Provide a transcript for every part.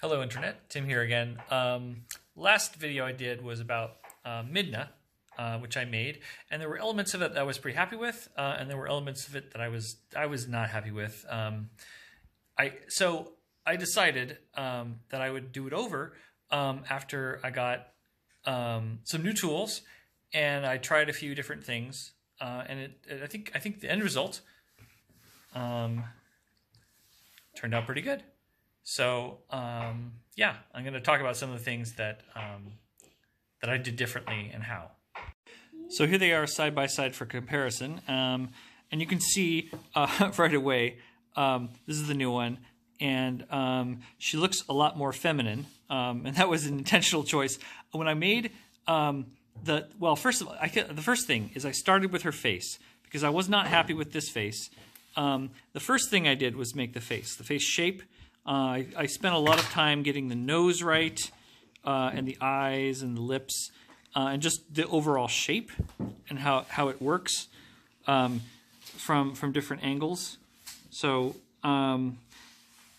Hello Internet, Tim here again. Last video I did was about Midna, which I made, and there were elements of it that I was pretty happy with, and there were elements of it that I was not happy with. So I decided that I would do it over after I got some new tools, and I tried a few different things, and I think the end result turned out pretty good. So yeah, I'm going to talk about some of the things that that I did differently and how. So here they are side by side for comparison, and you can see right away this is the new one, and she looks a lot more feminine, and that was an intentional choice. When I made first of all, the first thing is I started with her face because I was not happy with this face. The first thing I did was make the face shape. I spent a lot of time getting the nose right, and the eyes and the lips, and just the overall shape and how it works from different angles. So, and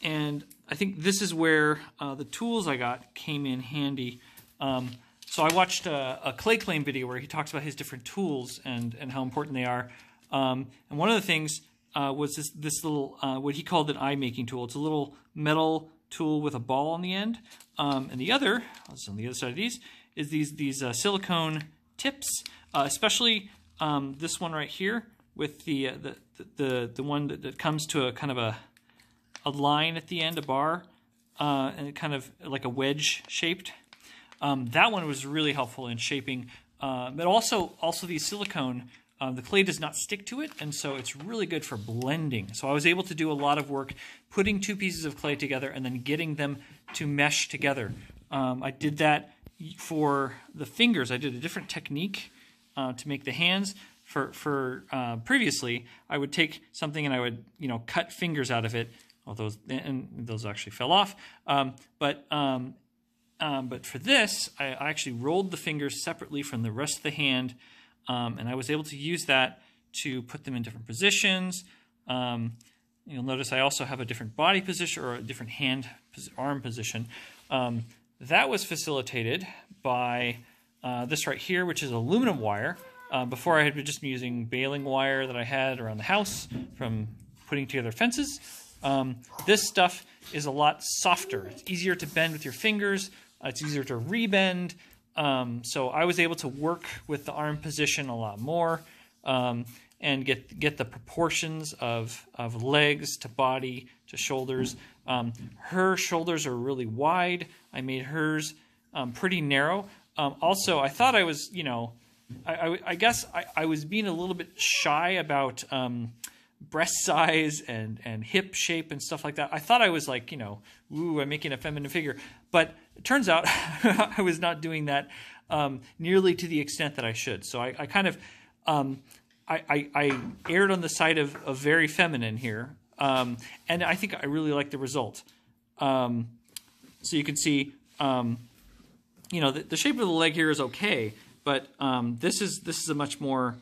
I think this is where the tools I got came in handy. So I watched a Clay Claim video where he talks about his different tools and how important they are. And one of the things was this little, what he called an eye making tool. It's a little metal tool with a ball on the end. And the other, on the other side of these, is these silicone tips, especially this one right here with the one that comes to a kind of a line at the end, a bar, and kind of like a wedge shaped. That one was really helpful in shaping, but also these silicone. The clay does not stick to it, and so it's really good for blending. So I was able to do a lot of work putting two pieces of clay together and then getting them to mesh together. I did that for the fingers. I did a different technique to make the hands. For previously, I would take something and I would cut fingers out of it. Well, those actually fell off. But for this, I actually rolled the fingers separately from the rest of the hand. And I was able to use that to put them in different positions. You'll notice I also have a different body position or a different arm position. That was facilitated by this right here, which is aluminum wire. Before I had just been using baling wire that I had around the house from putting together fences. This stuff is a lot softer. It's easier to bend with your fingers. It's easier to rebend. So I was able to work with the arm position a lot more, and get the proportions of legs to body to shoulders. Her shoulders are really wide. I made hers pretty narrow. Also, I thought I was, I guess I was being a little bit shy about breast size and hip shape and stuff like that. I thought I was like, ooh, I'm making a feminine figure. But it turns out I was not doing that nearly to the extent that I should. So I kind of, I erred on the side of very feminine here. And I think I really like the result. So you can see, the shape of the leg here is okay. But this is a much more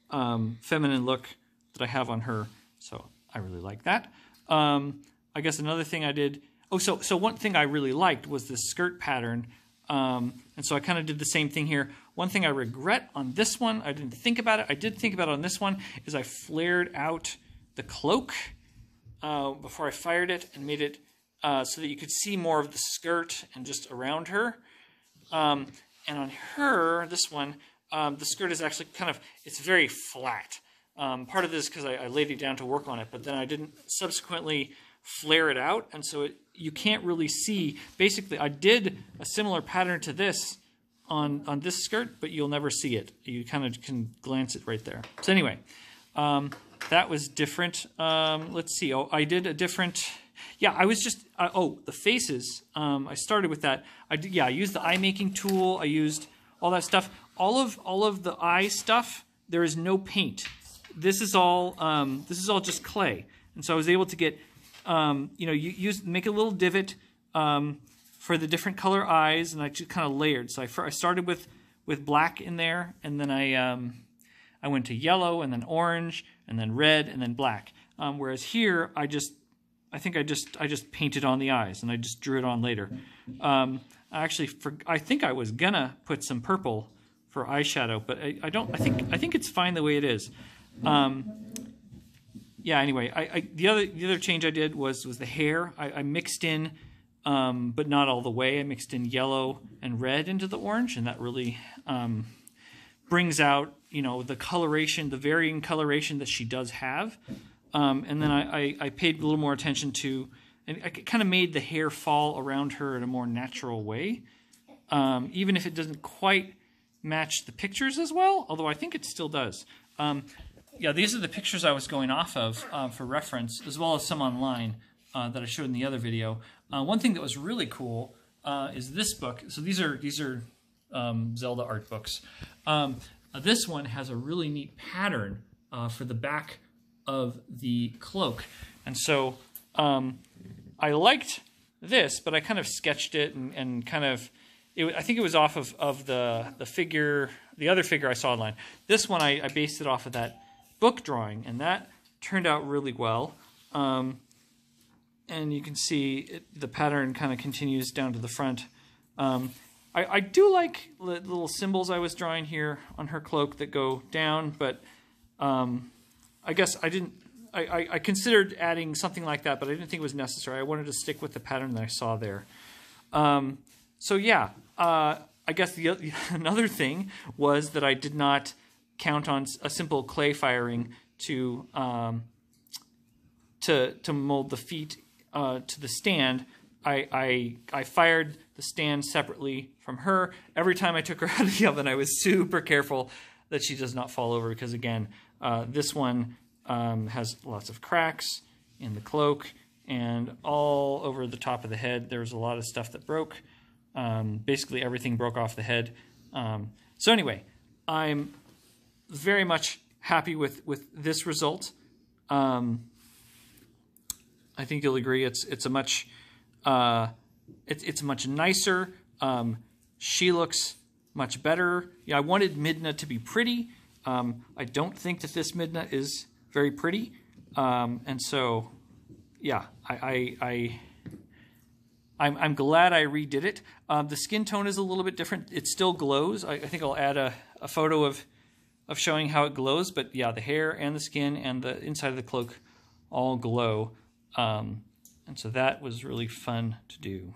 feminine look that I have on her, so I really like that. I guess another thing I did. So one thing I really liked was this skirt pattern, and so I kind of did the same thing here. One thing I regret on this one, I didn't think about it. I did think about it on this one, is I flared out the cloak before I fired it and made it so that you could see more of the skirt and just around her. And on her, this one, the skirt is actually it's very flat. Part of this is because I laid it down to work on it, but then I didn't subsequently flare it out, and so you can't really see. Basically, I did a similar pattern to this on this skirt, but you'll never see it. You kind of can glance it right there. So anyway, that was different. Let's see. Oh, I did a different. Yeah, I was just. The faces. I started with that. I used the eye making tool. I used all that stuff. All of the eye stuff. There is no paint. This is all just clay, and so I was able to get, make a little divot for the different color eyes, and I just kind of layered. So I started with black in there, and then I went to yellow, and then orange, and then red, and then black. Whereas here I just I think I just painted on the eyes, and I just drew it on later. I think I was gonna put some purple for eyeshadow, but I don't. I think it's fine the way it is. Yeah. Anyway, the other change I did was the hair. I mixed in, but not all the way. I mixed in yellow and red into the orange, and that really brings out, you know, the coloration, the varying coloration that she does have. And then I paid a little more attention to, and I kind of made the hair fall around her in a more natural way, even if it doesn't quite match the pictures as well, although I think it still does. Yeah, these are the pictures I was going off of for reference, as well as some online that I showed in the other video. One thing that was really cool is this book. So these are Zelda art books. This one has a really neat pattern for the back of the cloak, and so I liked this, but I kind of sketched it and kind of. I think it was off of the figure, the other figure I saw online. This one I based it off of that book drawing, and that turned out really well. And you can see the pattern kind of continues down to the front. I do like the little symbols I was drawing here on her cloak that go down, but I guess I didn't. I considered adding something like that, but I didn't think it was necessary. I wanted to stick with the pattern that I saw there. So yeah, I guess another thing was that I did not count on a simple clay firing to mold the feet to the stand. I fired the stand separately from her. Every time I took her out of the oven, I was super careful that she does not fall over, because again, this one has lots of cracks in the cloak, and all over the top of the head there was a lot of stuff that broke. Basically everything broke off the head. So anyway, I'm very much happy with this result. I think you'll agree it's a much it's much nicer. She looks much better. Yeah, I wanted Midna to be pretty. I don't think that this Midna is very pretty, and so yeah, I'm glad I redid it. The skin tone is a little bit different. It still glows. I think I'll add a photo of showing how it glows. But yeah, the hair and the skin and the inside of the cloak all glow. And so that was really fun to do.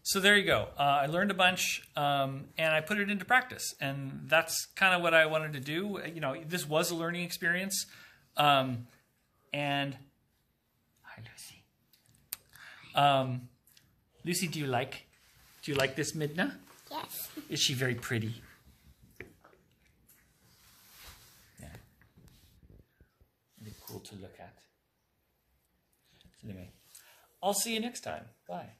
So there you go. I learned a bunch, and I put it into practice, and that's kind of what I wanted to do. You know, this was a learning experience, and hi, Lucy. Lucy, do you like this Midna? Yes. Is she very pretty? Yeah. Really cool to look at. So anyway, I'll see you next time. Bye.